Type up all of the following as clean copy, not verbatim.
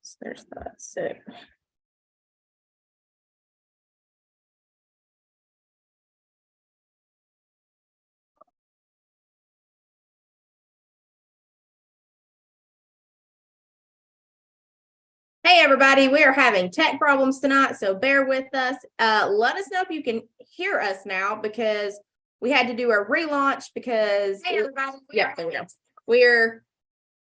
So there's that. So hey everybody, we are having tech problems tonight, so bear with us. Let us know if you can hear us now, because we had to do a relaunch because Hey everybody. yeah, there we go.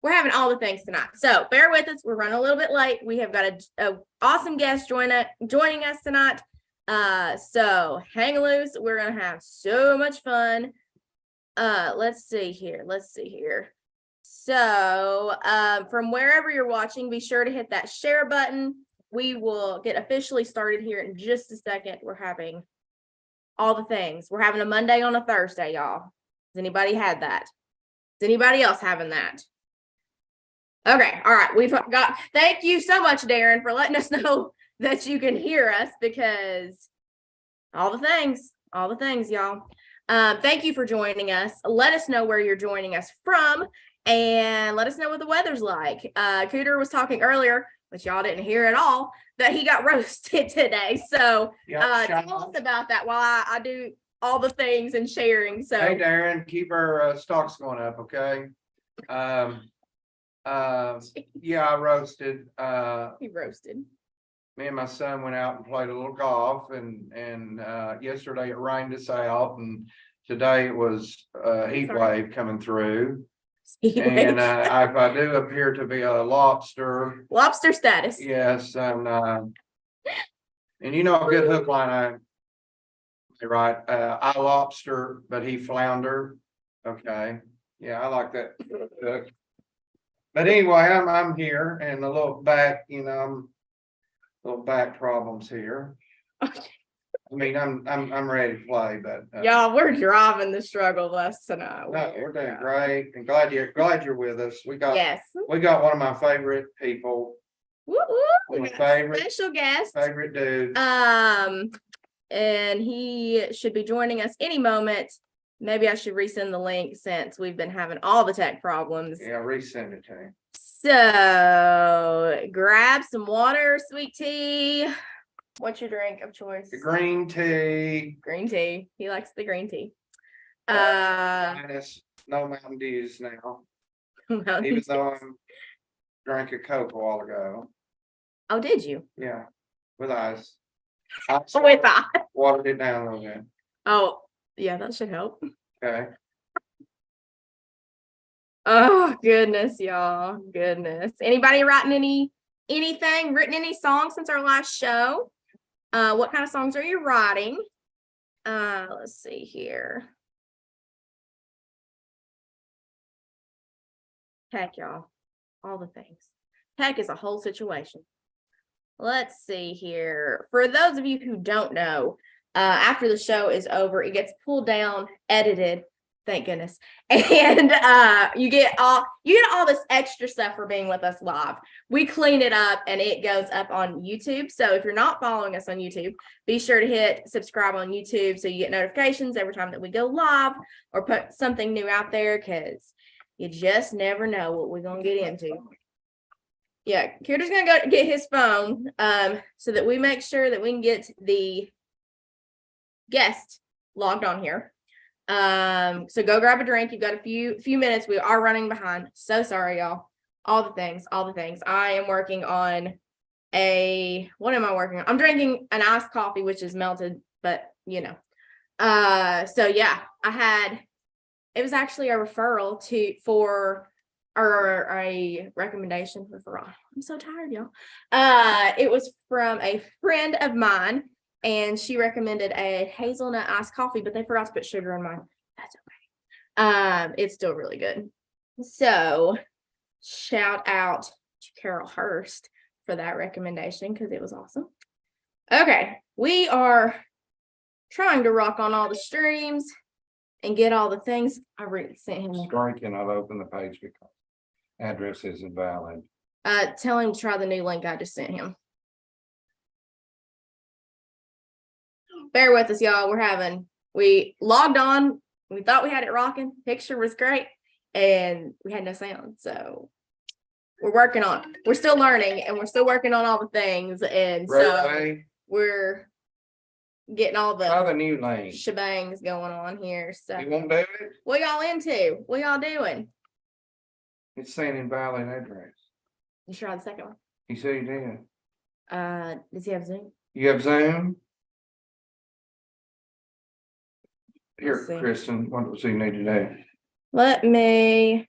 We're having all the things tonight, so bear with us. We're running a little bit late. We have got a awesome guest joining us tonight. So hang loose. We're gonna have so much fun. Let's see here. So from wherever you're watching, be sure to hit that share button. We will get officially started here in just a second. We're having all the things. We're having a Monday on a Thursday, y'all. Has anybody had that? Is anybody else having that? Okay, all right. We've got, thank you so much, Darren, for letting us know that you can hear us, because all the things, y'all. Thank you for joining us. Let us know where you're joining us from, and let us know what the weather's like. Cooter was talking earlier, which y'all didn't hear at all, that he got roasted today. So tell us about that while I do all the things and sharing. So hey Darren, keep our stocks going up, okay? Yeah, I roasted. he roasted. Me and my son went out and played a little golf, and yesterday it rained us out, and today it was a heat wave coming through. And I do appear to be a lobster Status. Yes, and you know, a good hook line, I lobster, but he flounder. Okay, yeah, I like that hook. But anyway, I'm here, and a little back, little back problems here. Okay. I mean, I'm ready to play, but y'all, we're driving the struggle bus tonight. no, we're doing great, and glad you're with us. We got one of my favorite people. Woo woo. We got a special guest, favorite dude. And he should be joining us any moment. Maybe I should resend the link, since we've been having all the tech problems. Yeah, resend it to him. So grab some water, sweet tea. What's your drink of choice? The green tea. Green tea. He likes the green tea. Minus no Mountain Dews now. Even though I drank a Coke a while ago. Oh, did you? Yeah, with ice. With ice. Watered it down a little bit. Oh, yeah, that should help. Okay. Oh, goodness, y'all. Goodness. Anybody written any songs since our last show? What kind of songs are you writing? Let's see here. Heck, y'all. All the things. Heck is a whole situation. Let's see here. For those of you who don't know, after the show is over, it gets pulled down, edited, thank goodness, and you get all this extra stuff for being with us live. We clean it up and it goes up on YouTube. So if you're not following us on YouTube, be sure to hit subscribe on YouTube so you get notifications every time that we go live or put something new out there, because you just never know what we're gonna get into. Yeah, Kira's gonna go get his phone so that we make sure that we can get the guest logged on here. So go grab a drink. You've got a few minutes. We are running behind. So sorry, y'all. All the things. I am working on what am I working on? I'm drinking an iced coffee, which is melted, but so yeah, it was actually a referral or a recommendation referral. I'm so tired, y'all. It was from a friend of mine, and she recommended a hazelnut iced coffee, but they forgot to put sugar in mine. That's okay. It's still really good. So shout out to Carol Hurst for that recommendation, because it was awesome. Okay, we are trying to rock on all the streams and get all the things. I really sent him. Drinking, I'll open the page because address isn't valid. Tell him to try the new link I just sent him. Bear with us, y'all. We logged on. We thought we had it rocking. Picture was great, and we had no sound. So we're working on. We're still learning, and we're still working on all the things, and so Ray, we're getting all try the the new lane. shebangs going on here. So You won't do it? what y'all into? What y'all doing? It's saying invalid address. You try the second one. He said he did. Does he have Zoom? You have Zoom? Here, Let's see. Kristen, what does he need to do? Let me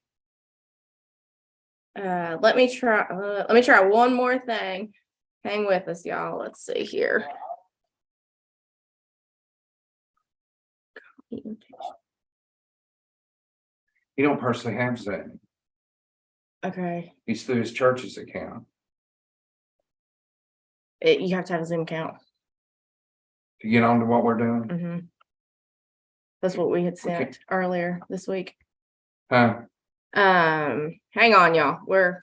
try one more thing. Hang with us, y'all. Let's see here. You don't personally have Zoom. Okay. He's through his church's account. You have to have a Zoom account. To get on to what we're doing. Mm-hmm. That's what we had sent earlier this week. Huh? Hang on, y'all. We're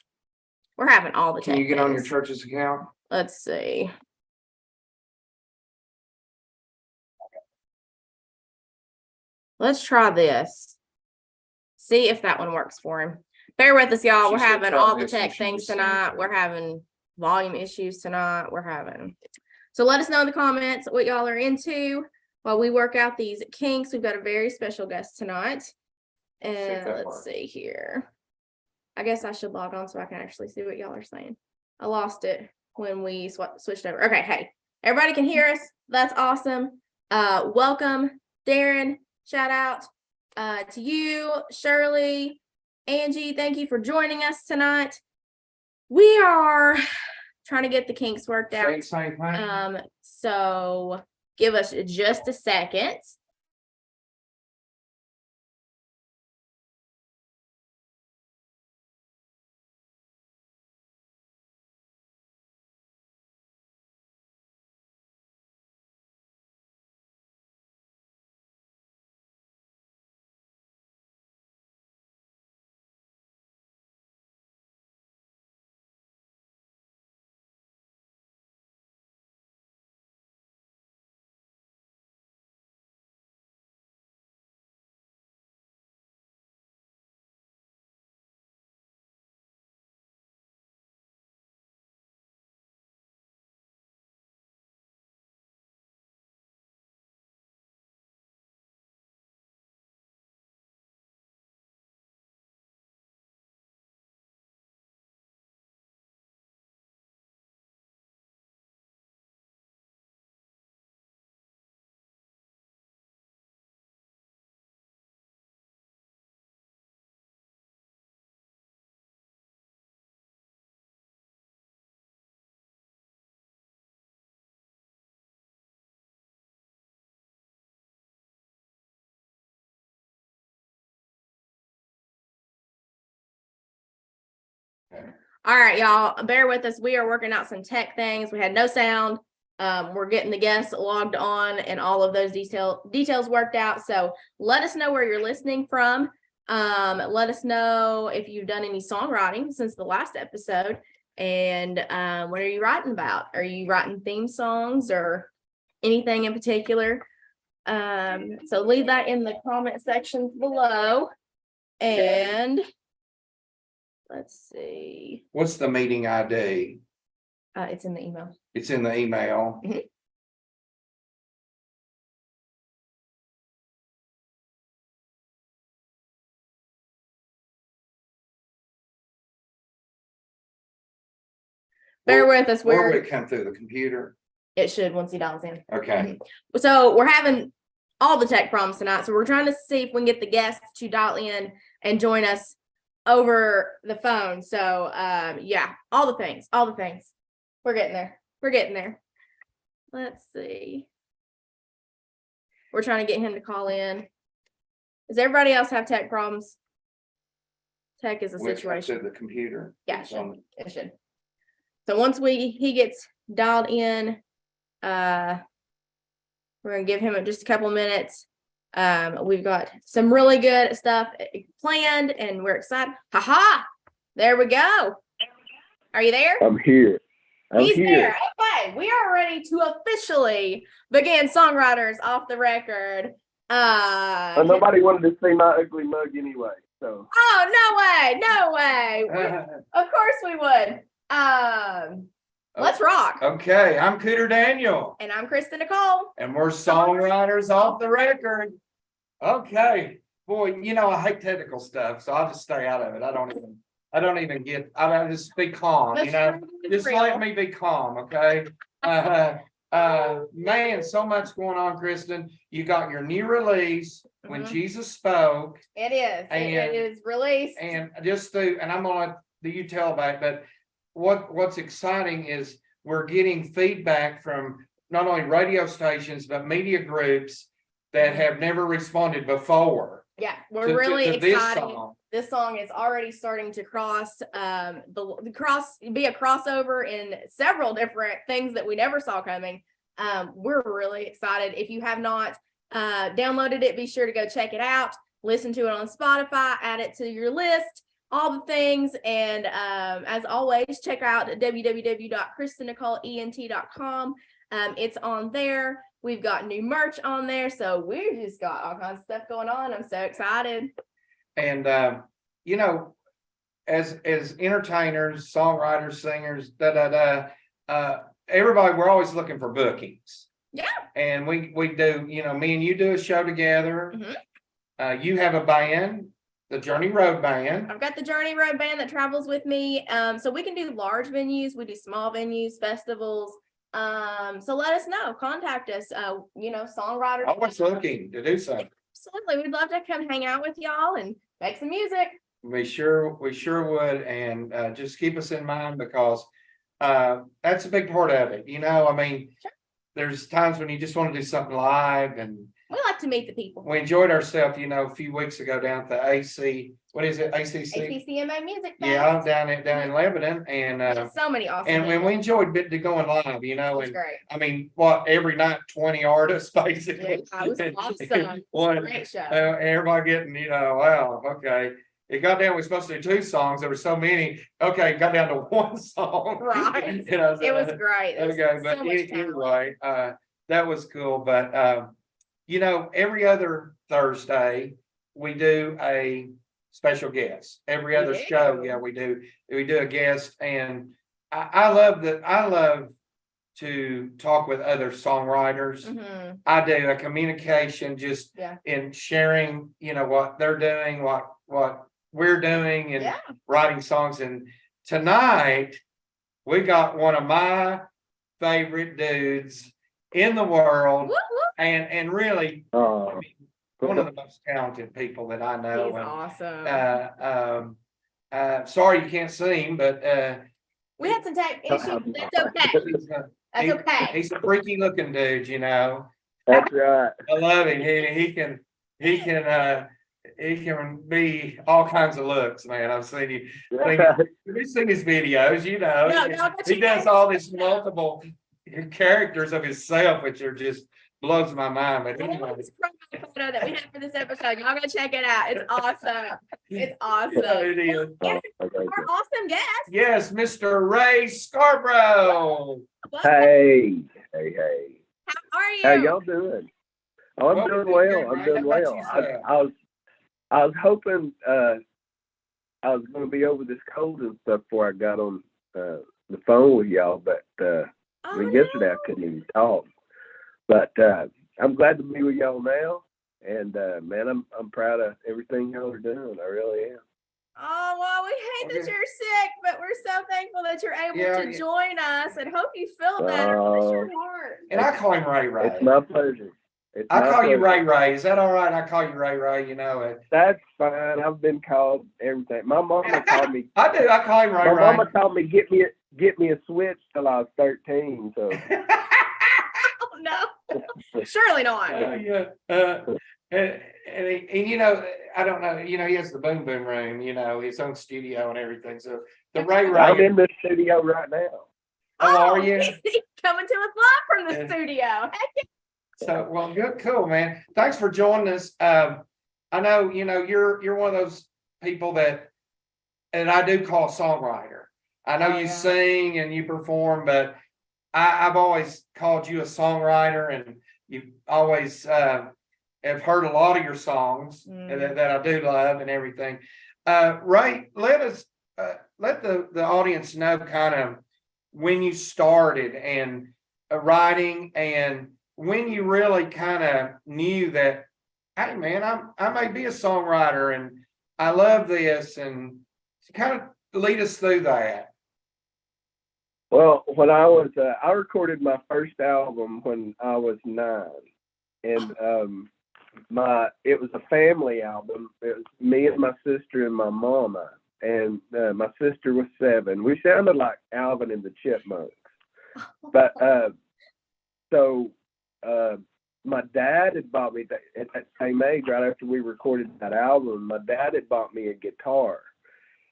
having all the Can you get on your things. church's account? Let's see. Let's try this. See if that one works for him. Bear with us, y'all. We're She said having try all the this and tech she things just sent tonight. it. We're having volume issues tonight. So let us know in the comments what y'all are into while we work out these kinks. We've got a very special guest tonight. And that let's works. see here. I guess I should log on so I can actually see what y'all are saying. I lost it when we switched over. Okay, hey, everybody can hear us. That's awesome. Welcome, Darren. Shout out to you, Shirley, Angie. Thank you for joining us tonight. We are trying to get the kinks worked out. Same thing. So give us just a second. All right, y'all, bear with us. We are working out some tech things. We had no sound. We're getting the guests logged on and all of those details worked out. So let us know where you're listening from. Let us know if you've done any songwriting since the last episode. And what are you writing about? Are you writing theme songs or anything in particular? So leave that in the comment section below. And let's see. What's the meeting ID? It's in the email. It's in the email. Mhm. Bear with us. Where would it come through the computer? It should once he dials in. Okay. So we're having all the tech problems tonight. So we're trying to see if we can get the guests to dial in and join us over the phone. So yeah, all the things. We're getting there. Let's see. We're trying to get him to call in. Does everybody else have tech problems? Tech is a situation. The computer. Yeah, it should. So once he gets dialed in, we're gonna give him just a couple minutes. We've got some really good stuff planned and we're excited. There we go. Are you there? I'm here. He's there. Okay, we are ready to officially begin Songwriters Off the Record. Nobody wanted to see my ugly mug anyway. So. Oh, no way. Of course we would. Let's rock. Okay, I'm Cooter Daniel, And I'm Krista Nicole. and we're Songwriters Off The Record. Okay, boy, I hate technical stuff, so I'll just stay out of it. I don't even get, I just be calm, just let me be calm, okay? Man, so much going on, Kristen. You got your new release, When Jesus Spoke. It is. It is released. And and I'm gonna let you tell about it, but what's exciting is we're getting feedback from not only radio stations, but media groups that have never responded before. Yeah, we're really excited. This song. This song is already starting to be a crossover in several different things that we never saw coming. We're really excited. If you have not downloaded it, be sure to go check it out. Listen to it on Spotify, add it to your list, all the things. And as always, check out www.kristanicoleent.com. It's on there. We've got new merch on there. So we've just got all kinds of stuff going on. I'm so excited. And, as entertainers, songwriters, singers, everybody, we're always looking for bookings. Yeah. And we do, me and you do a show together. You have a band, the Journey Road Band. I've got the Journey Road Band that travels with me. So we can do large venues. We do small venues, festivals. So let us know, contact us, songwriters. Always looking to do something. Absolutely. We'd love to come hang out with y'all and make some music. We sure would. And just keep us in mind, because that's a big part of it. Sure. There's times when you just want to do something live, and we like to meet the people. We enjoyed ourselves, a few weeks ago down at the ACCMA Music Fest. Yeah, down in Lebanon, and so many awesome. And we enjoyed going live, and great. Every night 20 artists basically. Yeah, it was awesome. Great show. Everybody getting, wow, okay. It got down, we were supposed to do 2 songs. There were so many. Okay, it got down to 1 song. Right. It was great. Okay, but anyway, that was cool. But every other Thursday we do a special guest. Every other show, we do a guest, and I love to talk with other songwriters. I do a communication just in sharing, what they're doing, what we're doing, and writing songs. And tonight we got one of my favorite dudes in the world, and really one of the most talented people that I know. He's awesome. Sorry you can't see him, but we had some tech issues. That's okay. That's okay. He's a freaky looking dude, That's right. I love him. He can be all kinds of looks, man. I've seen him. We've seen his videos, he does all these multiple characters of himself, which are just blows my mind. But anyway, it's a photo that we have for this episode. Y'all go check it out. It's awesome. It's awesome. It is. Our awesome guest. Yes, Mr. Ray Scarborough. Hey. How are you? How y'all doing? Oh, I'm doing well. I'm doing well. I was hoping I was going to be over this cold and stuff before I got on the phone with y'all, but yesterday I couldn't even talk. But I'm glad to be with y'all now, and man, I'm proud of everything y'all are doing. I really am. Oh, well, we hate that you're sick, but we're so thankful that you're able to join us, and hope you feel better. Bless your heart. And I call him Ray. It's my pleasure. I call you Ray. Is that all right? I call you Ray. That's fine. I've been called everything. My mama called me. I do. I call him Ray. My mama told me get me a Switch till I was 13. So. Oh no, surely not. And I don't know. He has the boom room. His own studio and everything. So the Ray. I'm in the studio right now. Oh, are you? He's coming to us live from the studio. So, well, good, cool, man. Thanks for joining us. I know, you're one of those people that I do call a songwriter. I know you sing and you perform, but I've always called you a songwriter, and you've always, have heard a lot of your songs and Mm. that I do love and everything. Ray, let the audience know kind of when you started and writing, and when you really kind of knew that, hey man, I may be a songwriter and I love this, and kind of lead us through that. Well, when I recorded my first album when I was 9, and it was a family album. It was me and my sister and my mama, and my sister was 7. We sounded like Alvin and the Chipmunks, but so my dad had bought me at that same age, right after we recorded that album. My dad had bought me a guitar.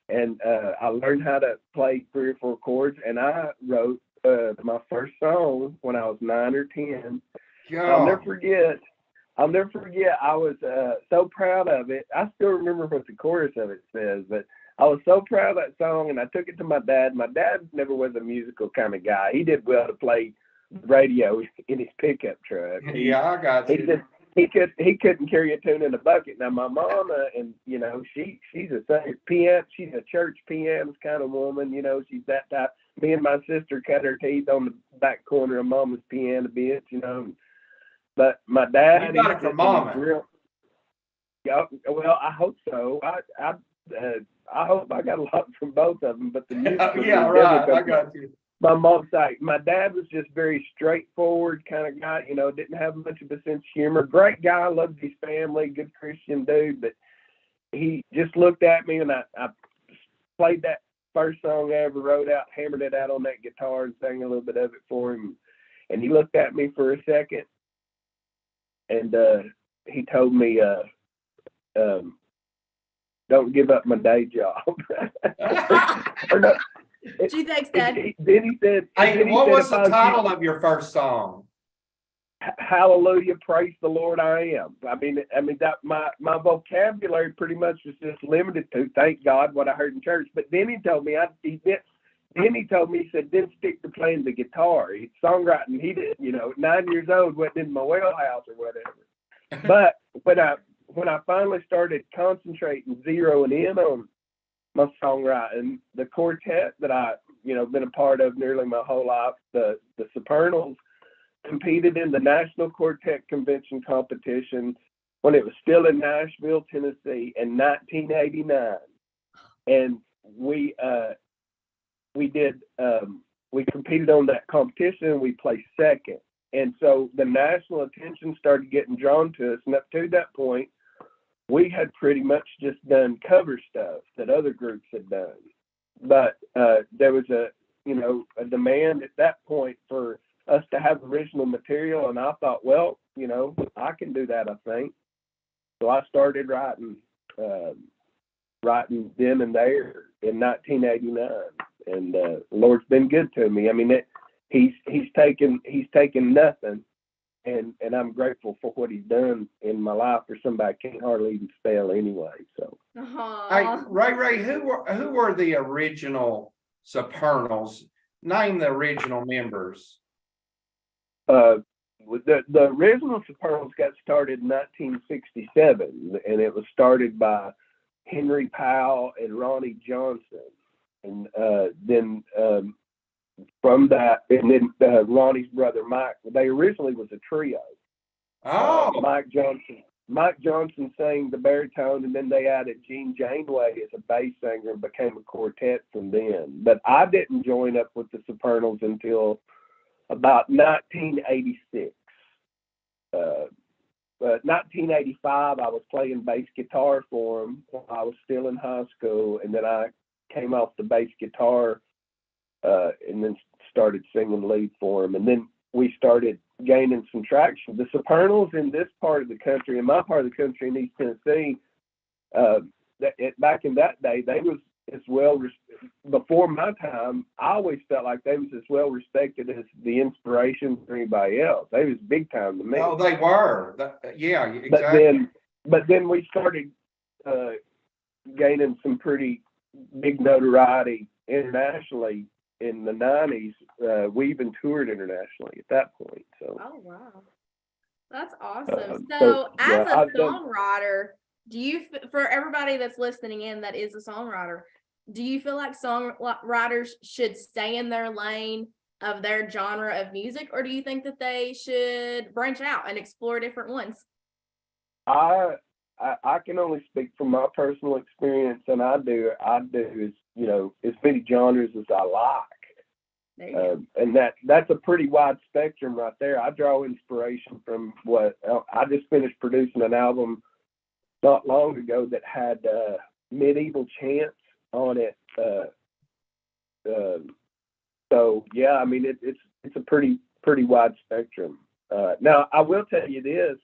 And I learned how to play 3 or 4 chords, and I wrote my first song when I was 9 or 10. I'll never forget. I was so proud of it. I still remember what the chorus of it says, but I was so proud of that song, and I took it to my dad. My dad never was a musical kind of guy. He did well to play radio in his pickup truck. Yeah, I got you. He couldn't carry a tune in a bucket. Now my mama, and she's a piano, she's a church pianist kind of woman, she's that type. Me and my sister cut her teeth on the back corner of mama's piano bench, But my dad, you got it from mama. Yeah, well, I hope so. I hope I got a lot from both of them, but the music. Yeah, right. I got you. My mom's side. My dad was just very straightforward kind of guy, didn't have much of a sense of humor. Great guy, loved his family, good Christian dude, but he just looked at me, and I played that first song I ever wrote out, hammered it out on that guitar and sang a little bit of it for him. And he looked at me for a second, and he told me, don't give up my day job. Or no, Gee, thanks, Dad. Then he said, hey, what was the title of your first song? Hallelujah, praise the Lord, I am. I mean that my vocabulary pretty much was just limited to thank God what I heard in church. But then he told me, he said, then stick to playing the guitar. He's songwriting. He did, 9 years old, wasn't in my wheelhouse or whatever. But when I finally started concentrating, zeroing in on my songwriting, the quartet that I, been a part of nearly my whole life, the Supernals, competed in the National Quartet Convention competition when it was still in Nashville, Tennessee in 1989. And we competed on that competition, and we placed second. And so the national attention started getting drawn to us. And up to that point, we had pretty much just done cover stuff that other groups had done. But there was a demand at that point for us to have original material. And I thought, well, I can do that, I think. So I started writing then and there in 1989. And the Lord's been good to me. I mean, he's taken nothing. And I'm grateful for what he's done in my life for somebody I can't hardly even spell anyway. So, hey, Ray, who were the original Supernals? Name the original members. The original Supernals got started in 1967, and it was started by Henry Powell and Ronnie Johnson, and then. From that, and then Ronnie's brother Mike. They originally was a trio. Oh, Mike Johnson sang the baritone, and then they added Gene Janeway as a bass singer and became a quartet from then. But I didn't join up with the Supernals until about 1986. 1985, I was playing bass guitar for them while I was still in high school, and then I came off the bass guitar. And then started singing lead for him. And then we started gaining some traction. The Supernals in this part of the country, in my part of the country in East Tennessee, back in that day, they was as well, before my time, I always felt like they was as well respected as the Inspirations or anybody else. They was big time to me. Oh, they were. Yeah, exactly. But then we started gaining some pretty big notoriety internationally. In the 90s, we even toured internationally at that point. So. Oh wow! That's awesome. So, So, as yeah, a I've done. songwriter, do you, for everybody that's listening in that is a songwriter, do you feel like songwriters should stay in their lane of their genre of music, or do you think that they should branch out and explore different ones? I can only speak from my personal experience, and I do is, you know, as many genres as I like. There you go. And that's a pretty wide spectrum right there. I draw inspiration from what I just finished producing an album not long ago that had medieval chants on it. So yeah, I mean it's a pretty wide spectrum. Now I will tell you this: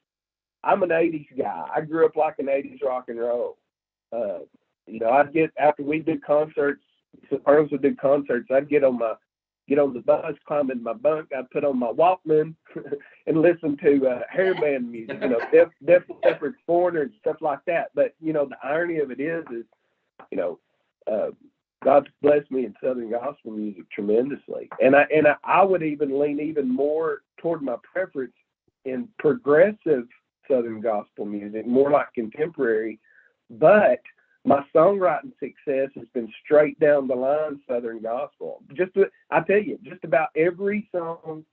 I'm an '80s guy. I grew up like an '80s rock and roll. You know, I'd get after we did concerts, Sopranos would do concerts. I'd get on the bus, climb in my bunk. I'd put on my Walkman and listen to hairband music, you know, Def Leppard, Foreigner, and stuff like that. But you know, the irony of it is, you know, God's blessed me in Southern gospel music tremendously, and I would even lean even more toward my preference in progressive Southern gospel music, more like contemporary. But my songwriting success has been straight down the line Southern gospel. I tell you, just about every song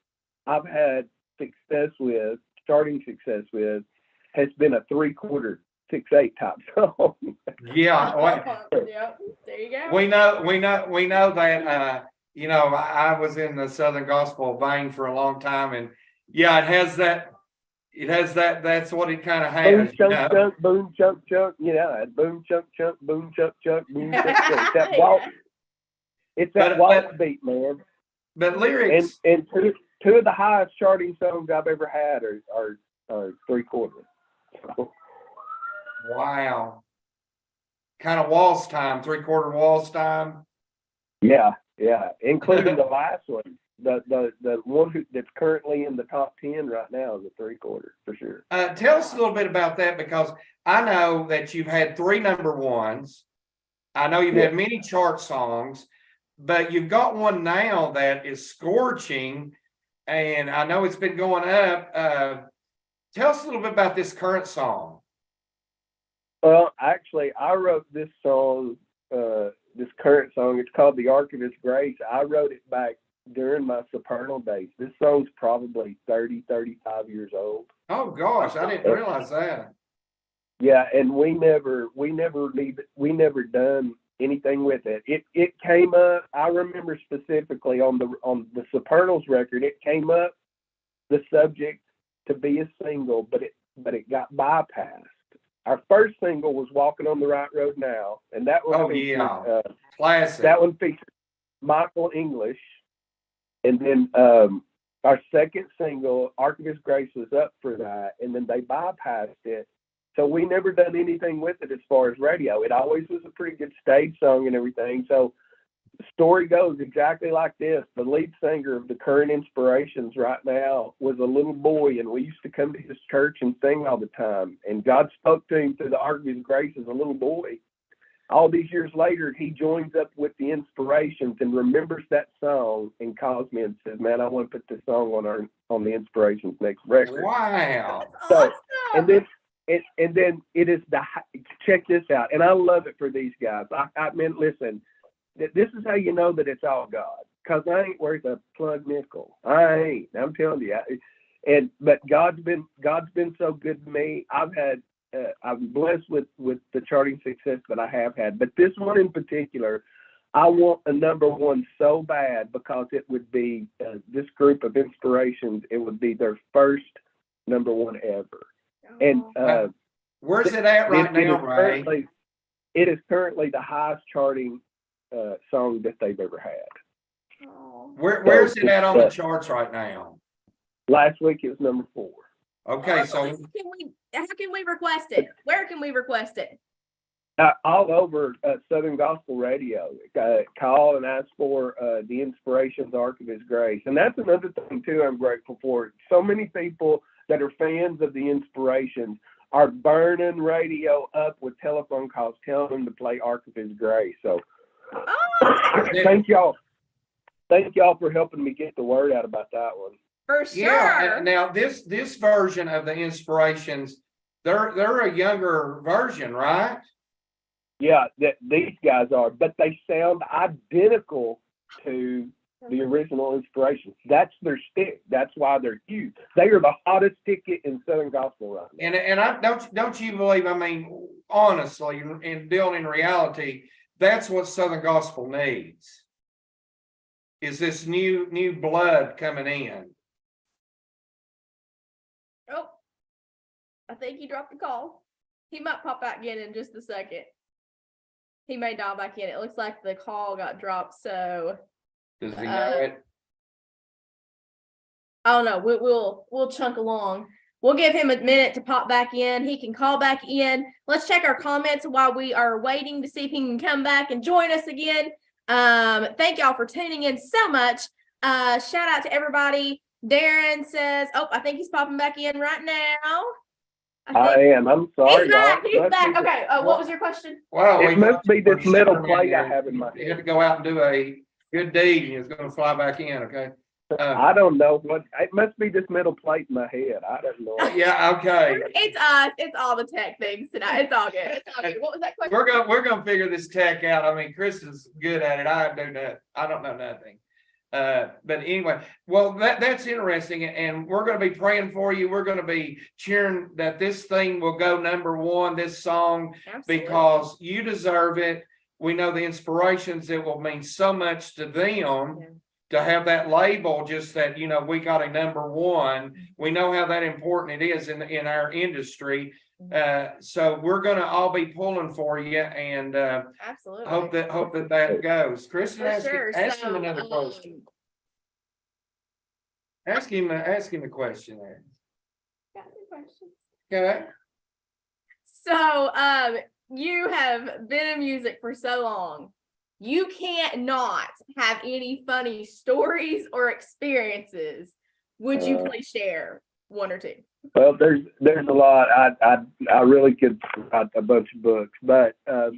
I've had success with, starting success with, has been a 3/4, 6/8 type song. Yeah. Yep. There you go. We know that, you know, I was in the Southern gospel vein for a long time, and yeah, that's what it kind of has. Boom, chunk, chunk, boom, chunk, chunk, boom, chunk, chunk, boom, chunk, chunk, boom, chunk, chunk. That walk, it's that walk beat, man. But lyrics. And two of the highest charting songs I've ever had are 3/4. Wow. Kind of waltz time, 3/4 waltz time. Yeah, including the last one. The one that's currently in the top 10 right now is a 3/4 for sure. Tell us a little bit about that, because I know that you've had 3 number ones. I know you've had many chart songs, but you've got one now that is scorching, and I know it's been going up. Tell us a little bit about this current song. Well, actually, I wrote this song, this current song. It's called "The Archivist's Grace." I wrote it back during my Supernal days. This song's probably 35 years old. Oh gosh, I didn't realize that. Yeah, and we never done anything with it. It came up. I remember specifically on the Supernals record, it came up the subject to be a single, but it got bypassed. Our first single was "Walking on the Right Road Now," and that one featured, classic. That one featured Michael English. And then our second single, "Archivist's Grace," was up for that, and then they bypassed it. So we never done anything with it as far as radio. It always was a pretty good stage song and everything. So the story goes exactly like this. The lead singer of the Current Inspirations right now was a little boy, and we used to come to his church and sing all the time. And God spoke to him through the Archivist's Grace as a little boy. All these years later, he joins up with the Inspirations and remembers that song and calls me and says, "Man, I want to put this song on the Inspirations next record." Wow! So, and then it is check this out, and I love it for these guys. I mean, listen, this is how you know that it's all God, because I ain't worth a plug nickel. I ain't. I'm telling you. But God's been so good to me. I'm blessed with the charting success that I have had, but this one in particular, I want a number one so bad, because it would be this group of Inspirations. It would be their first number one ever. And where's it at right now, Ray? It is currently the highest charting song that they've ever had. Where's it at on the charts right now? Last week it was number 4. Okay, so how can we request it? Where can we request it? All over Southern Gospel Radio. Call and ask for the Inspirations, Archivist's Grace. And that's another thing too I'm grateful for. So many people that are fans of the Inspirations are burning radio up with telephone calls telling them to play Archivist's Grace. So thank y'all for helping me get the word out about that one. For Yeah, sure. and now this version of the Inspirations, they're a younger version, right? Yeah, these guys are, but they sound identical to the original Inspirations. That's their stick. That's why they're huge. They are the hottest ticket in Southern Gospel right now. And I don't you believe, I mean, honestly, and dealing in reality, that's what Southern Gospel needs. Is this new blood coming in. Oh, I think he dropped the call. He might pop back in just a second. He may dial back in. It looks like the call got dropped, so Does he know it? I don't know. We'll chunk along. We'll give him a minute to pop back in. He can call back in. Let's check our comments while we are waiting to see if he can come back and join us again. Thank y'all for tuning in so much. Shout out to everybody. Darren says, oh, I think he's popping back in right now. I am. I'm sorry. He's back. Y'all. He's back. Okay. What was your question? Well, It must be this metal plate I have in my You have to go out and do a good deed and it's gonna fly back in, okay? I don't know what. It must be this metal plate in my head. I don't know. Yeah, okay. It's us. It's all the tech things tonight. It's all good. It's all good. What was that question? We're gonna figure this tech out. I mean, Chris is good at it. I do that. I don't know nothing. But anyway, well, that's interesting, and we're going to be praying for you. We're going to be cheering that this thing will go #1, this song, Absolutely. because you deserve it. We know the Inspirations, it will mean so much to them to have that label, just that, you know, we got a #1. We know how that important it is in our industry. So we're going to all be pulling for you, and Absolutely. hope that goes. Kristen, ask him another question. Ask him a question there. Got some questions. Okay. So, you have been in music for so long. You can't not have any funny stories or experiences. Would you please share one or two? Well, there's a lot. I really could write a bunch of books, but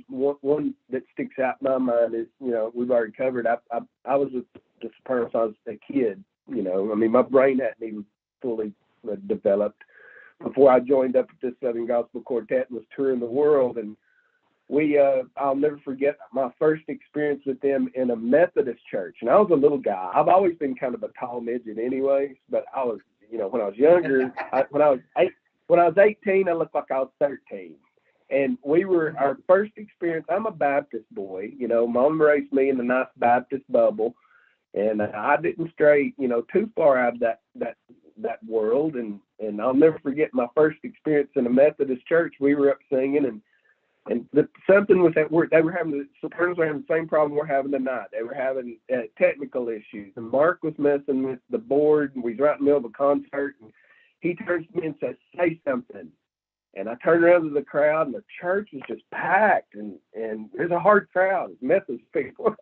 one that sticks out in my mind is, you know, we've already covered. I was just a person. I was a kid. You know, I mean, my brain hadn't even fully developed before I joined up with this Southern Gospel Quartet and was touring the world. And I'll never forget my first experience with them in a Methodist church. And I was a little guy. I've always been kind of a tall midget anyways, but I was, you know, when I was younger, when I was 18, I looked like I was 13. And our first experience, I'm a Baptist boy, you know, Mom raised me in a nice Baptist bubble. And I didn't stray, you know, too far out of that world. And I'll never forget my first experience in a Methodist church. We were up singing, and something was at work. The sopranos were having the same problem we're having tonight. They were having technical issues. And Mark was messing with the board, and we was right in the middle of a concert. And he turns to me and says, "Say something." And I turned around to the crowd, and the church was just packed, and there's a hard crowd, Methodist people.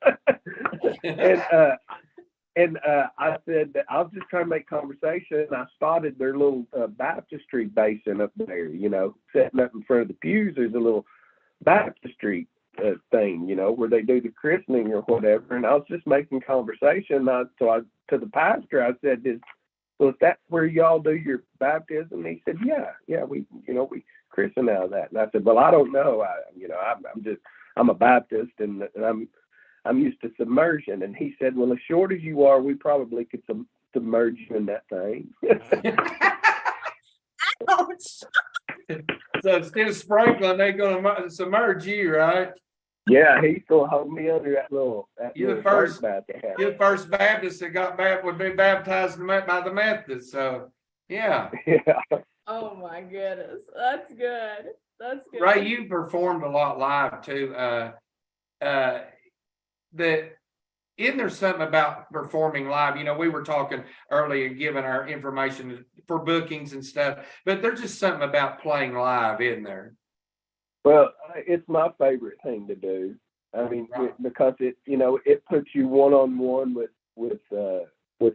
and I said that I was just trying to make conversation, and I spotted their little baptistry basin up there, you know, setting up in front of the pews. There's a little baptistry thing, you know, where they do the christening or whatever. And I was just making conversation. To the pastor, I said, "Well, is that where y'all do your baptism?" And he said, yeah, we christen out of that. And I said, "Well, I don't know. I'm a Baptist, and I'm used to submersion." And he said, "Well, as short as you are, we probably could submerge you in that thing." Ouch. So instead of sprinkling, they're gonna submerge you, right? Yeah, he's gonna hold me under that little. You're the first Baptist that would be baptized by the Methodists. So yeah. Yeah. Oh my goodness, that's good. That's good. Ray, you performed a lot live too. Isn't there something about performing live? You know, we were talking earlier, giving our information for bookings and stuff, but there's just something about playing live, isn't there? Well, it's my favorite thing to do. I mean, because it puts you one-on-one with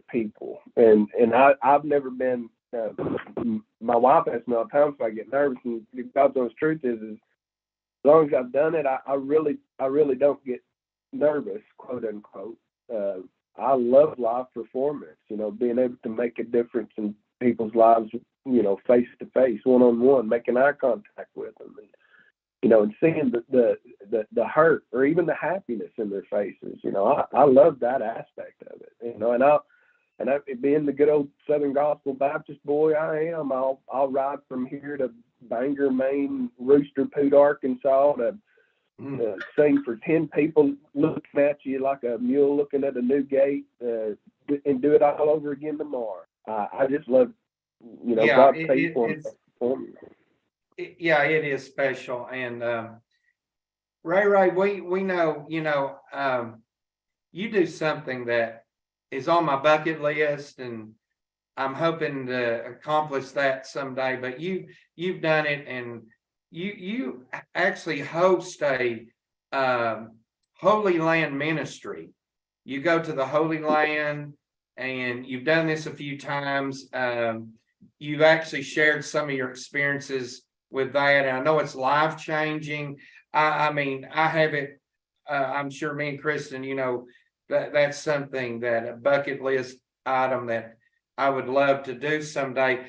people, and I've never been. My wife asks me all the time if I get nervous, and God's honest truth is as long as I've done it, I really don't get nervous, quote unquote. I love live performance, being able to make a difference in people's lives, face to face, one on one, making eye contact with them, and seeing the hurt or even the happiness in their faces. I love that aspect of it. And I being the good old Southern Gospel Baptist boy I am, I'll ride from here to Bangor, Maine, Rooster Poot, Arkansas to sing for 10 people looking at you like a mule looking at a new gate, and do it all over again tomorrow. I just love, God's faithfulness. Yeah, it is special. And Ray, we know, you do something that is on my bucket list, and I'm hoping to accomplish that someday. But you've done it, and you actually host a Holy Land ministry. You go to the Holy Land, and you've done this a few times. You've actually shared some of your experiences with that, and I know it's life changing. I mean, I have it. I'm sure me and Kristen, that's something, that a bucket list item that I would love to do someday.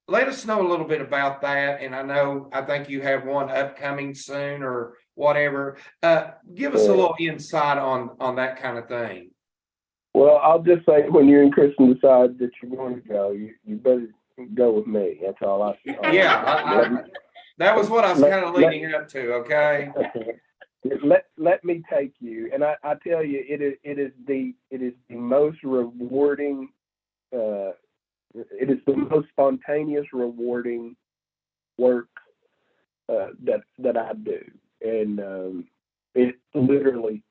Let us know a little bit about that. And I think you have one upcoming soon or whatever. Give us a little insight on that kind of thing. Well, I'll just say, when you and Kristen decide that you're going to go, you better go with me. That's all I say. Yeah, that was what I was kind of leading up to. Okay. Let me take you, and I tell you, it is the most rewarding. It is the most spontaneous, rewarding work that I do, and it literally,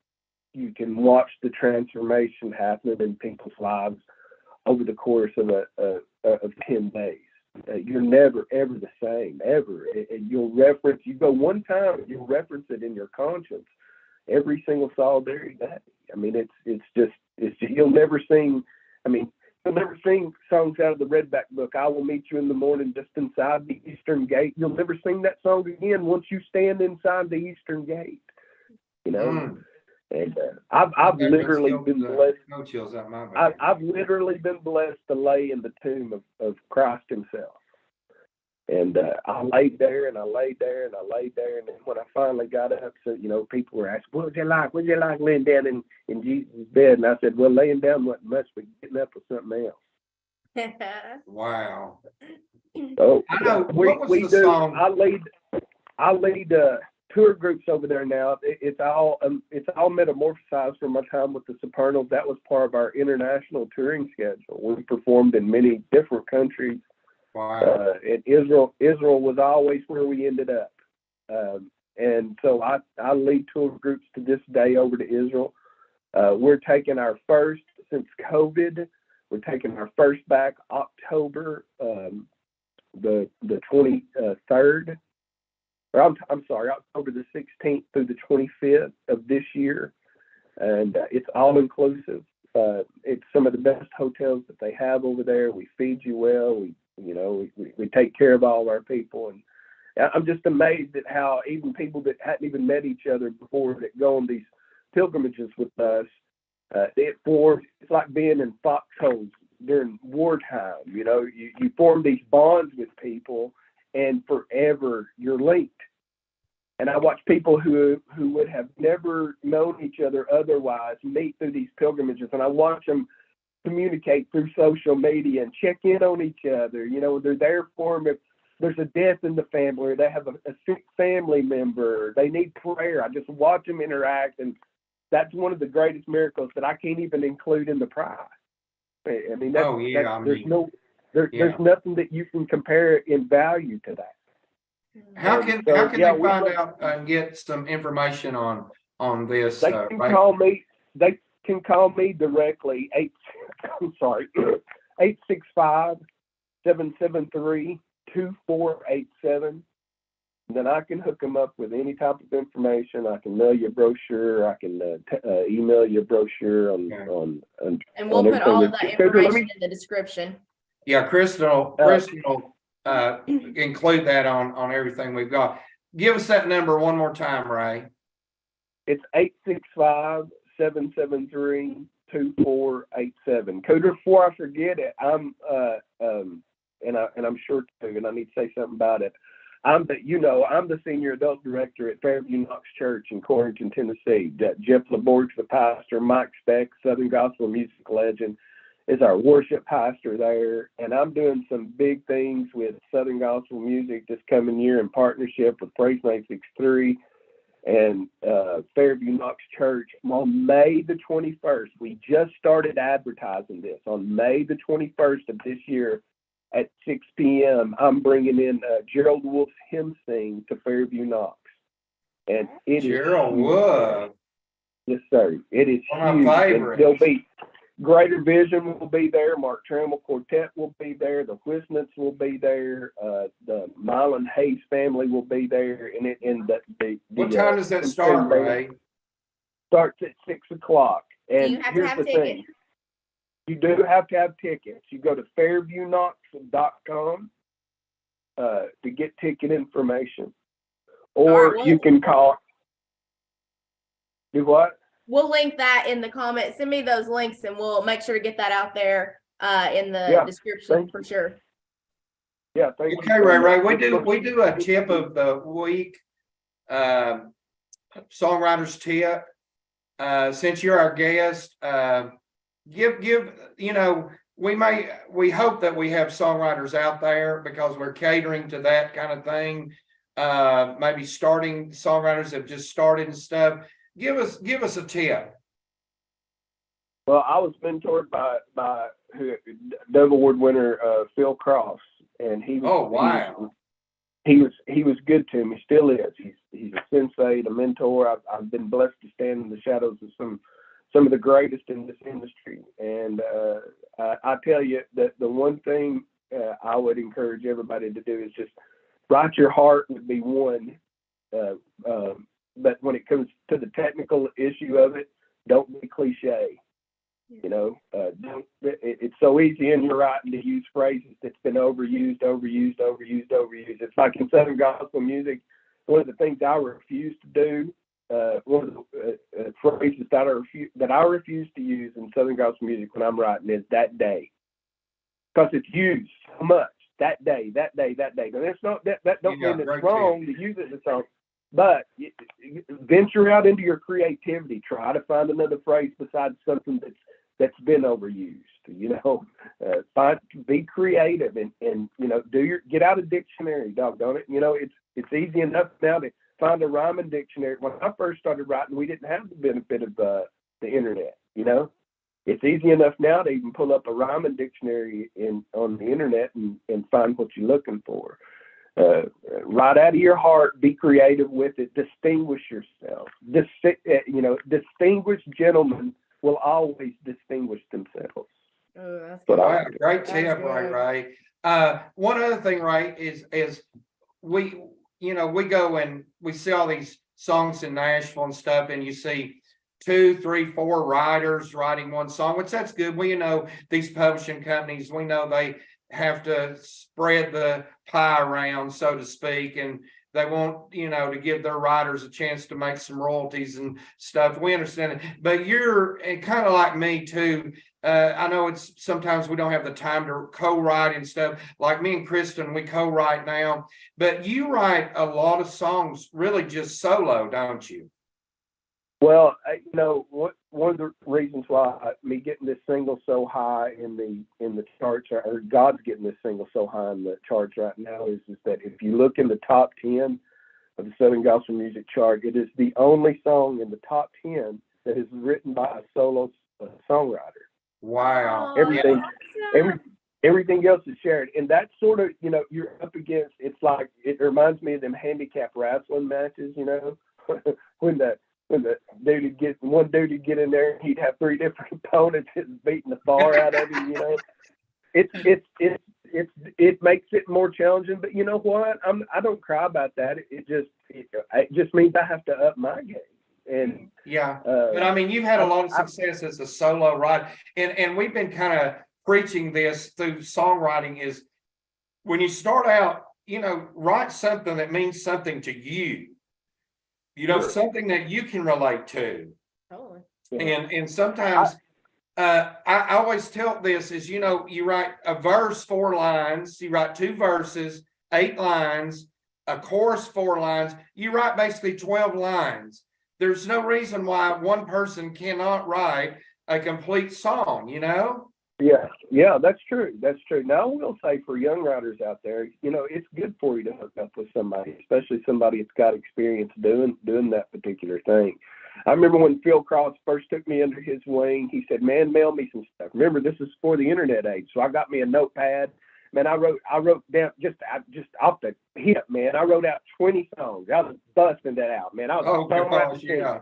you can watch the transformation happening in people's lives over the course of 10 days. You're never ever the same, ever. You go one time, you'll reference it in your conscience every single solidarity day. I mean, it's just you'll never sing. I mean, you'll never sing songs out of the Redback book. I will meet you in the morning just inside the Eastern Gate. You'll never sing that song again once you stand inside the Eastern Gate. And I've literally been blessed. No chills out my back. I've literally been blessed to lay in the tomb of Christ Himself. And I laid there, and I laid there, and I laid there, and then when I finally got up, so people were asking, "What would you like? Would you like laying down in Jesus' bed?" And I said, "Well, laying down wasn't much, but getting up was something else." Wow. So I know. we do. Song? I lead tour groups over there now. It's all metamorphosized from my time with the Supernals. That was part of our international touring schedule. We performed in many different countries. Wow. And Israel was always where we ended up. And so I lead tour groups to this day over to Israel. We're taking our first since COVID. We're taking our first back October the 23rd. I'm sorry, October the 16th through the 25th of this year, and it's all inclusive. It's some of the best hotels that they have over there. We feed you well. We take care of all of our people, and I'm just amazed at how even people that hadn't even met each other before that go on these pilgrimages with us. It's like being in foxholes during wartime. You form these bonds with people, and forever you're linked. And I watch people who would have never known each other otherwise meet through these pilgrimages, and I watch them communicate through social media and check in on each other. They're there for them if there's a death in the family, or they have a sick family member, they need prayer. I just watch them interact, and that's one of the greatest miracles that I can't even include in the prize. I mean, there's nothing that you can compare in value to that. How can they find out and get some information on this? They can call me. They can call me directly. 865-773-2487. Then I can hook them up with any type of information. I can mail you a brochure. I can email you a brochure on. And we'll put all of that information in the description. Yeah, Crystal will include that on everything we've got. Give us that number one more time, Ray. It's 865-773-2487. 2487. Cooter, before I forget it, I'm sure too, and I need to say something about it. I'm the senior adult director at Fairview Knox Church in Corrington, Tennessee. Jeff LaBorge, the pastor, Mike Speck, Southern Gospel music legend, is our worship pastor there. And I'm doing some big things with Southern Gospel music this coming year in partnership with Praise 963 and Fairview Knox Church on May the 21st. We just started advertising this. On May the 21st of this year at 6 p.m., I'm bringing in Gerald Wolf's hymn sing to Fairview Knox. And it Gerald is Wolf. Yes, sir. It is One of huge. my And favorites. there'll be Greater Vision will be there. Mark Trammell Quartet will be there. The Whisnants will be there. The Mylan Hayes family will be there. What time does that start, Ray? Starts at 6 o'clock. And you have to here's have the tickets? thing. You do have to have tickets. You go to fairviewknox.com to get ticket information. Or you can call. Do what? We'll link that in the comments. Send me those links and we'll make sure to get that out there in the description for sure. Yeah, thank you. Okay, Ray. We do a tip of the week, songwriters tip. Since you're our guest, give we hope that we have songwriters out there because we're catering to that kind of thing. Maybe starting songwriters have just started and stuff. Give us a tip. Well, I was mentored by Dove Award winner Phil Cross, and he was. Oh wow! He was good to me. Still is. He's a sensei, a mentor. I've been blessed to stand in the shadows of some of the greatest in this industry. And I tell you that the one thing I would encourage everybody to do is just write your heart would be one. But when it comes to the technical issue of it, don't be cliche. It's so easy in your writing to use phrases that's been overused. It's like in Southern Gospel music, one of the things I refuse to do, one of the phrases that I refuse to use in Southern Gospel music when I'm writing is that day. Because it's used so much. That day. Now, that's not that don't mean it's wrong to use it in a song. But venture out into your creativity. Try to find another phrase besides something that's been overused. Be creative and get out a dictionary, doggone it. It's easy enough now to find a rhyming dictionary. When I first started writing, we didn't have the benefit of the internet. It's easy enough now to even pull up a rhyming dictionary on the internet and find what you're looking for. Right out of your heart, be creative with it, distinguish yourself. Distinguished gentlemen will always distinguish themselves. Oh, that's great tip, Ray. One other thing, Ray, is we go and we see all these songs in Nashville and stuff, and you see 2, 3, 4 writers writing one song, which that's good. We these publishing companies, we know they have to spread the pie around, so to speak, and they want to give their writers a chance to make some royalties and stuff. We understand it, but you're kind of like me too. I know it's sometimes we don't have the time to co-write and stuff. Like me and Kristen, we co-write now, but you write a lot of songs really just solo, don't you? Well, one of the reasons why me getting this single so high in the charts, or God's getting this single so high in the charts right now, is that if you look in the top 10 of the Southern Gospel Music chart, it is the only song in the top 10 that is written by a solo songwriter. Wow! Everything else is shared, and that's sort of you're up against. It's like it reminds me of them handicap wrestling matches. When the one dude would get in there and he'd have 3 different opponents beating the bar out of him. It makes it more challenging. But you know what? I don't cry about that. It just means I have to up my game. And but I mean, you've had a lot of success as a solo writer, and we've been kind of preaching this through songwriting. Is when you start out, write something that means something to you. Something that you can relate to. Totally. And sometimes I always tell this is, you know, you write a verse, 4 lines, you write 2 verses, 8 lines, a chorus, 4 lines, you write basically 12 lines. There's no reason why one person cannot write a complete song, you know? Yeah, that's true. That's true. Now, I will say for young writers out there, you know, it's good for you to hook up with somebody, especially somebody that's got experience doing that particular thing. I remember when Phil Cross first took me under his wing, he said, man, mail me some stuff. Remember, this is before the internet age. So I got me a notepad. Man, I wrote down just off the hip, man. I wrote out 20 songs. I was busting that out, man. I was gosh, yeah.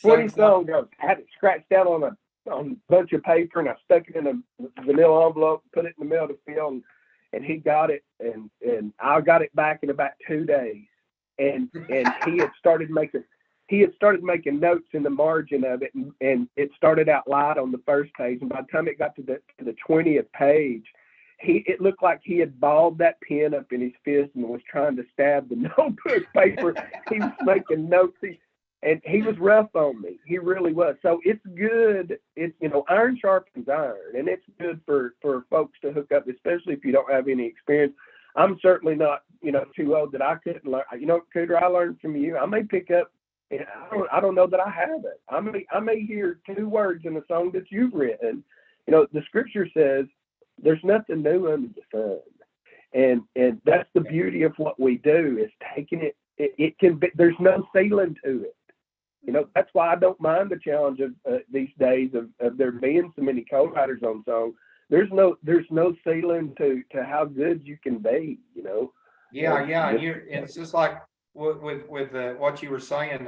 20 songs. I had it scratched out on a bunch of paper, and I stuck it in a vanilla envelope, put it in the mail to Phil, and he got it, and I got it back in about 2 days. And he had started making notes in the margin of it, and it started out light on the first page, and by the time it got to the 20th page, it looked like he had balled that pen up in his fist and was trying to stab the notebook paper. He was making notes, and he was rough on me. He really was. So it's good. It's, you know, iron sharpens iron, and it's good for folks to hook up, especially if you don't have any experience. I'm certainly not, you know, too old that I couldn't learn. You know, Cooter, I learned from you. I may pick up. I don't know that I have it. I may hear 2 words in a song that you've written. You know, the scripture says there's nothing new under the sun, and that's the beauty of what we do is taking it. It can be. There's no ceiling to it. You know, that's why I don't mind the challenge of these days of there being so many co-writers on songs. There's no ceiling to how good you can be. You know. Yeah. And it's just like with what you were saying.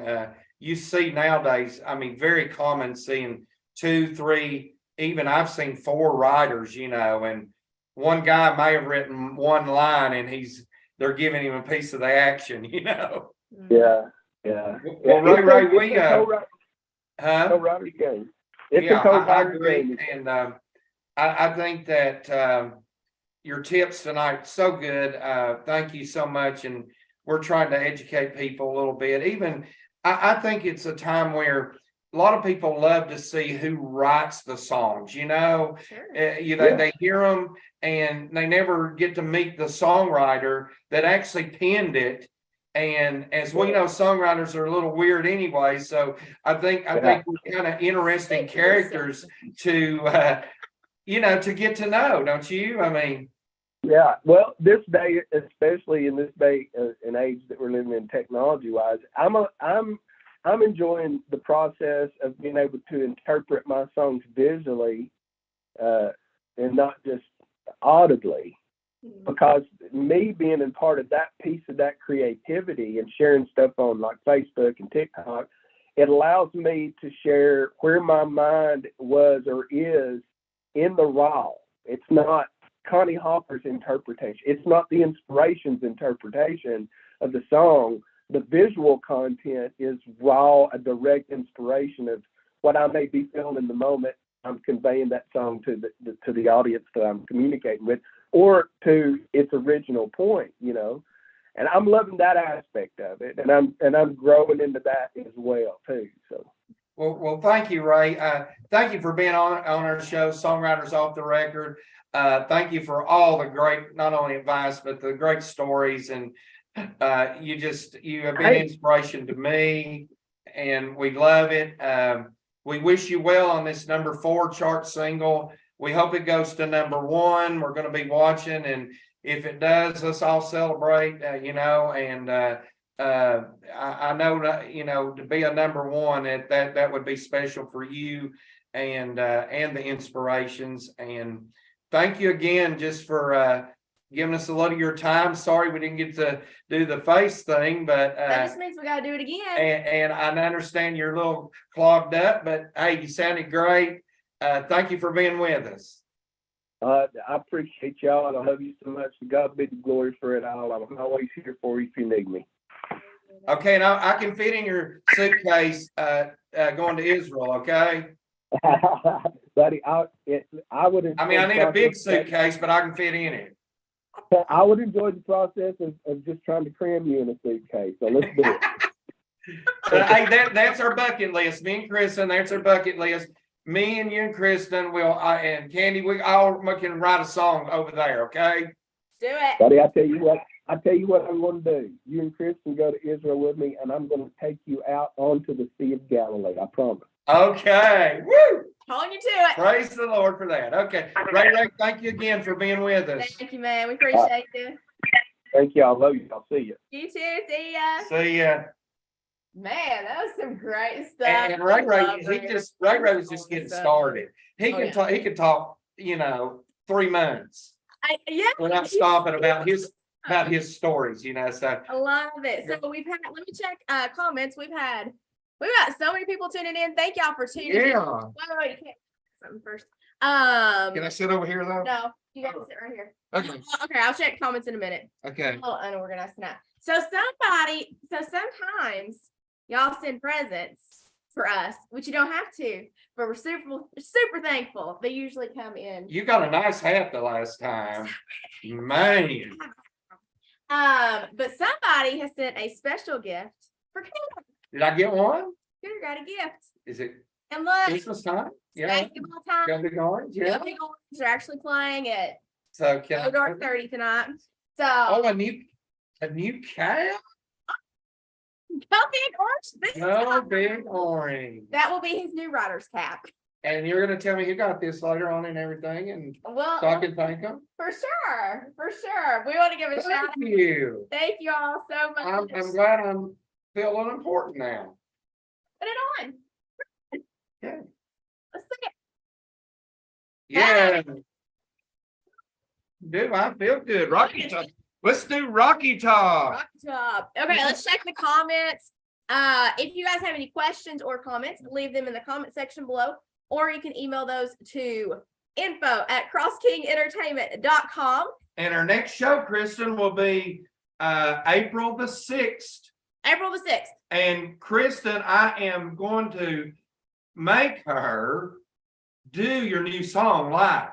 You see nowadays. I mean, very common seeing 2, 3. Even I've seen 4 writers, you know, and one guy may have written 1 line and they're giving him a piece of the action, you know. Yeah. Well, Ray, we co-writer's game. It's yeah, a co-writer's I agree, game. and I think that your tips tonight so good. Thank you so much, and we're trying to educate people a little bit. Even I think it's a time where a lot of people love to see who writes the songs, you know. Sure. They hear them and they never get to meet the songwriter that actually penned it. And as we know, songwriters are a little weird anyway. So I think we're kind of interesting characters to you know, to get to know, don't you? I mean, yeah. Well, this day, especially in this day and age that we're living in technology-wise, I'm enjoying the process of being able to interpret my songs visually and not just audibly, because me being a part of that piece of that creativity and sharing stuff on like Facebook and TikTok, it allows me to share where my mind was or is in the raw. It's not Connie Hopper's interpretation. It's not the inspiration's interpretation of the song. The visual content is raw, a direct inspiration of what I may be feeling in the moment. I'm conveying that song to the audience that I'm communicating with, or to its original point, you know. And I'm loving that aspect of it, and I'm growing into that as well too. So. Well, thank you, Ray. Thank you for being on our show, Songwriters Off the Record. Thank you for all the great, not only advice, but the great stories. And you have been inspiration to me, and we love it. We wish you well on this number 4 chart single. We hope it goes to number 1. We're going to be watching, and if it does, let's all celebrate, you know, and I know that, you know, to be a number 1, that would be special for you and the inspirations. And thank you again just for giving us a lot of your time. Sorry we didn't get to do the face thing, but that just means we got to do it again. And I understand you're a little clogged up, but hey, you sounded great. Thank you for being with us. I appreciate y'all, and I love you so much. To God be the glory for it all. I'm always here for you if you need me. Okay, now I can fit in your suitcase going to Israel, okay? Buddy, I would. I mean, I need a big suitcase, but I can fit in it. I would enjoy the process of just trying to cram you in a suitcase. So let's do it. Hey, that's our bucket list. Me and Chris, and that's our bucket list. me and you and Kristen will, and Candy, we can write a song over there, okay? Do it. Buddy, I tell you what I'm going to do. You and Kristen go to Israel with me, and I'm going to take you out onto the Sea of Galilee. I promise. Okay. Woo! Calling you to it. Praise the Lord for that. Okay. Ray, thank you again for being with us. Thank you, man. We appreciate you. Thank you. I love you. I'll see you. You too. See ya. See ya. Man, that was some great stuff. And Ray was just getting started. He can talk, 3 months without stopping about his stories, so. I love it. So we've had, let me check comments. We've got so many people tuning in. Thank y'all for tuning in. Wait, you can't something first. Can I sit over here though? No, you gotta sit right here. Okay. Okay, I'll check comments in a minute. Okay. Oh, unorganized now. So sometimes y'all send presents for us, which you don't have to, but we're super thankful. They usually come in. You got a nice hat the last time. Man. But somebody has sent a special gift for Kendra. Did I get one? Kendra got a gift. Is it And look, Christmas time? Yeah. basketball time. Go Big Orange, yeah. Go Big Orange are actually playing at So can Dark 30 tonight. So a new cow? Go Big Orange. No Big Orange. That will be his new writer's cap. And you're gonna tell me you got this later on and everything, and Well, so I can thank them? for sure. We want to give a shout out. Thank you. Thank you all so much. I'm glad I'm feeling important now. Put it on. Yeah. Let's see it. Yeah. Dude, I feel good. Rocky Top. Let's do Rocky Top. Rock top. Okay, let's check the comments. If you guys have any questions or comments, leave them in the comment section below, or you can email those to info@crosskientertainment.com. And our next show, Kristen, will be April the 6th. April the 6th. And Kristen, I am going to make her do your new song live.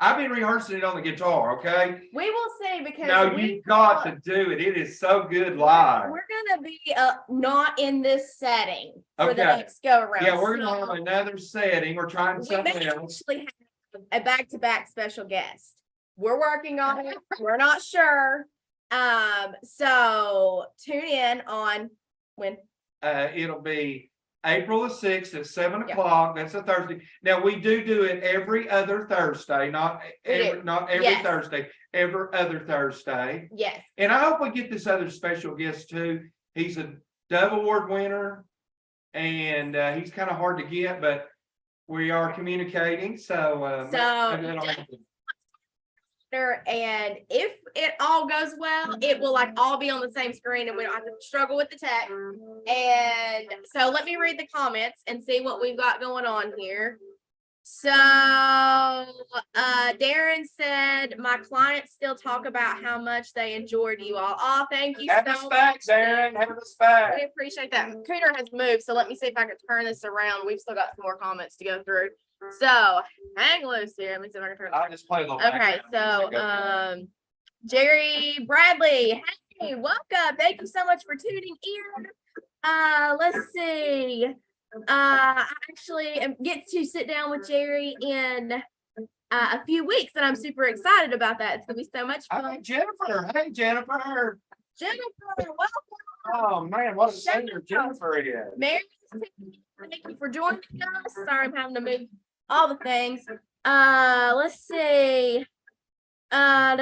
I've been rehearsing it on the guitar, okay? We will see because No, you've got to do it. It is so good live. we're gonna be not in this setting for the Okay. next go around. Yeah, we're gonna have another setting. We're trying We something may else. actually have a back-to-back special guest. We're working on it. We're not sure. So tune in on when. It'll be April the 6th at 7 Yeah. o'clock. That's a Thursday. Now, we do it every other Thursday, not We do. every Yes. Thursday, every other Thursday. Yes. And I hope we get this other special guest too. He's a Dove Award winner, and he's kind of hard to get, but we are communicating. So, And if it all goes well, it will all be on the same screen and we don't have to struggle with the tech. And so let me read the comments and see what we've got going on here. So Darren said, my clients still talk about how much they enjoyed you all. Oh, thank you have so us back, much. Darren. Have us back. We appreciate that. Cooter has moved, so let me see if I can turn this around. We've still got some more comments to go through. So hang loose here. Let me see if I can turn it. I'll just play a little. Okay, background so music. Jerry Bradley, hey, welcome. Thank you so much for tuning in. Let's see. I actually get to sit down with Jerry in a few weeks, and I'm super excited about that. It's gonna be so much fun. Hey, Jennifer. Hey, Jennifer. Jennifer, welcome. Oh man, what a singer Jennifer is. Mary, thank you for joining us. Sorry, I'm having to move all the things. Let's see. Yeah,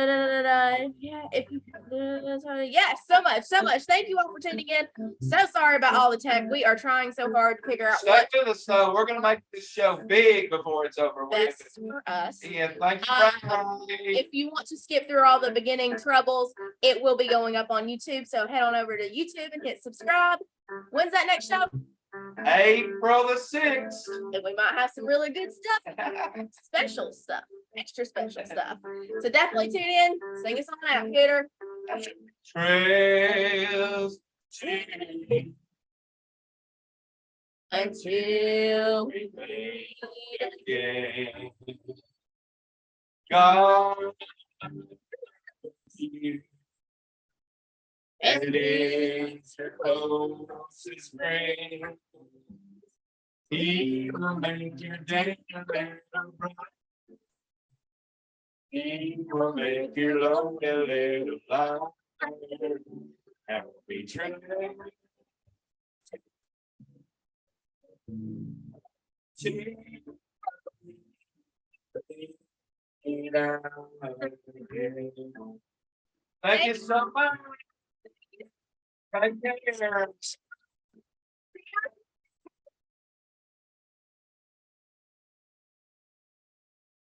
yeah, so much. Thank you all for tuning in. So sorry about all the tech. We are trying so hard to figure out Stay with us though. We're gonna make this show big before it's over with. best for us. Yeah, thank you. If you want to skip through all the beginning troubles, it will be going up on YouTube. So head on over to YouTube and hit subscribe. When's that next show? April the 6th. And we might have some really good stuff, special stuff, extra special stuff. So definitely tune in. Sing us on out, Peter. Trails Until we meet again. God, you and it's her closest friend. He will make your day a little bright. He will make your load a little lighter. Happy trail. Thank you so much. Take care.